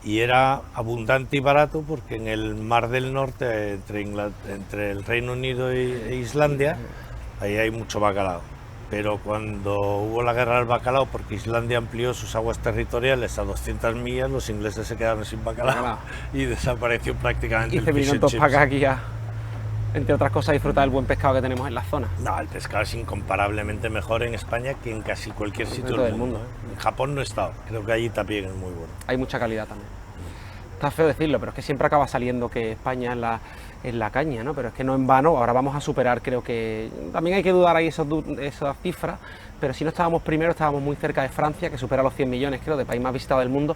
y era abundante y barato porque en el Mar del Norte, entre el Reino Unido e Islandia, ahí hay mucho bacalao. Pero cuando hubo la guerra del bacalao, porque Islandia amplió sus aguas territoriales a 200 millas, los ingleses se quedaron sin bacalao y desapareció prácticamente Y el se fish vinieron and todos chips. para acá aquí entre otras cosas, a disfrutar del buen pescado que tenemos en la zona. No, el pescado es incomparablemente mejor en España que en casi cualquier sitio del mundo. En Japón no he estado, creo que allí también es muy bueno. Hay mucha calidad también. Está feo decirlo, pero es que siempre acaba saliendo que España es la caña, ¿no? Pero es que no en vano, ahora vamos a superar, creo que... También hay que dudar ahí esas cifras, pero si no estábamos primero, estábamos muy cerca de Francia, que supera los 100 millones, creo, de país más visitado del mundo.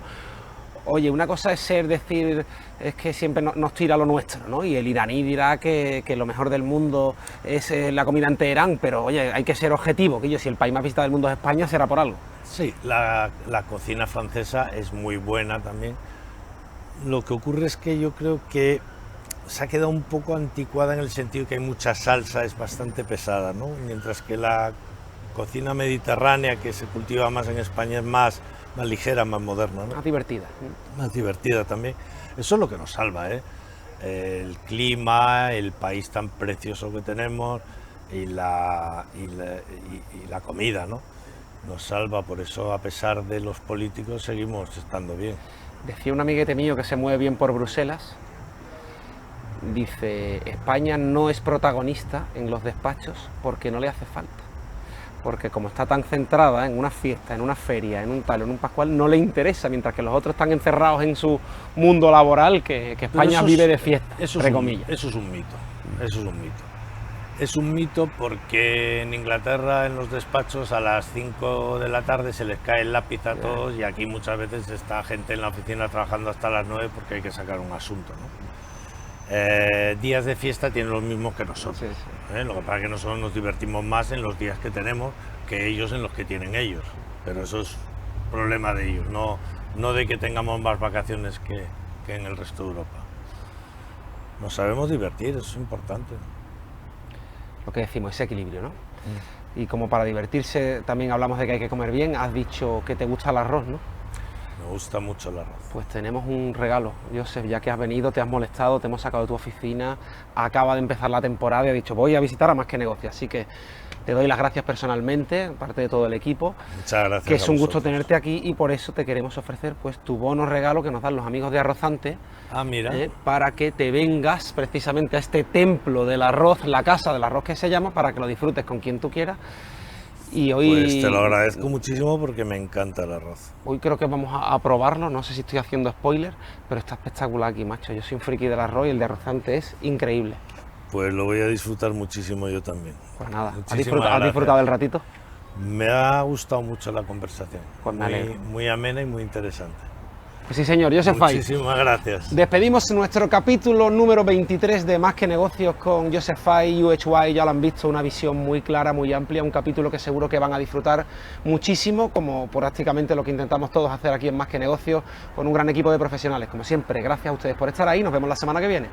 Oye, una cosa es decir, es que siempre nos tira lo nuestro, ¿no? Y el iraní dirá que lo mejor del mundo es la comida en Teherán, pero oye, hay que ser objetivo, que si el país más visitado del mundo es España, será por algo. Sí, la cocina francesa es muy buena también. Lo que ocurre es que yo creo que se ha quedado un poco anticuada en el sentido que hay mucha salsa, es bastante pesada, ¿no? Mientras que la cocina mediterránea, que se cultiva más en España, es más ligera, más moderna, ¿no? Más divertida. Más divertida también. Eso es lo que nos salva, ¿eh? El clima, el país tan precioso que tenemos y la comida, ¿no? Nos salva, por eso a pesar de los políticos seguimos estando bien. Decía un amiguete mío que se mueve bien por Bruselas, dice, España no es protagonista en los despachos porque no le hace falta. Porque como está tan centrada en una fiesta, en una feria, en un tal, en un pascual, no le interesa, mientras que los otros están encerrados en su mundo laboral, que España vive de fiesta, entre comillas. Eso es un mito, eso es un mito. Es un mito porque en Inglaterra, en los despachos, a las 5 de la tarde se les cae el lápiz a todos, y aquí muchas veces está gente en la oficina trabajando hasta las 9 porque hay que sacar un asunto, ¿no? Días de fiesta tienen los mismos que nosotros. Sí, sí. Lo que pasa es que nosotros nos divertimos más en los días que tenemos que ellos en los que tienen ellos. Pero eso es problema de ellos, no de que tengamos más vacaciones que en el resto de Europa. Nos sabemos divertir, eso es importante. Lo que decimos, ese equilibrio, ¿no? Y como para divertirse también hablamos de que hay que comer bien, has dicho que te gusta el arroz, ¿no? Me gusta mucho el arroz. Pues tenemos un regalo, Josep, ya que has venido, te has molestado, te hemos sacado de tu oficina, acaba de empezar la temporada y has dicho, voy a visitar a Más que Negocio, así que te doy las gracias personalmente, parte de todo el equipo. Muchas gracias. Que es un gusto tenerte aquí y por eso te queremos ofrecer pues tu bono regalo que nos dan los amigos de Arrozante. Ah, mira. Para que te vengas precisamente a este templo del arroz, la casa del arroz que se llama, para que lo disfrutes con quien tú quieras. Y hoy, pues te lo agradezco muchísimo porque me encanta el arroz. Hoy creo que vamos a probarlo, no sé si estoy haciendo spoiler, pero está espectacular aquí, macho. Yo soy un friki del arroz y el de Arrozante es increíble. Pues lo voy a disfrutar muchísimo yo también. Pues nada, ¿has Muchísimas disfrutado del ratito? Me ha gustado mucho la conversación. Pues me alegro. Muy amena y muy interesante. Pues sí, señor, Josep Fay. Muchísimas gracias. Despedimos nuestro capítulo número 23 de Más que Negocios con Josep Fay, UHY, ya lo han visto, una visión muy clara, muy amplia, un capítulo que seguro que van a disfrutar muchísimo, como prácticamente lo que intentamos todos hacer aquí en Más que Negocios, con un gran equipo de profesionales. Como siempre, gracias a ustedes por estar ahí, nos vemos la semana que viene.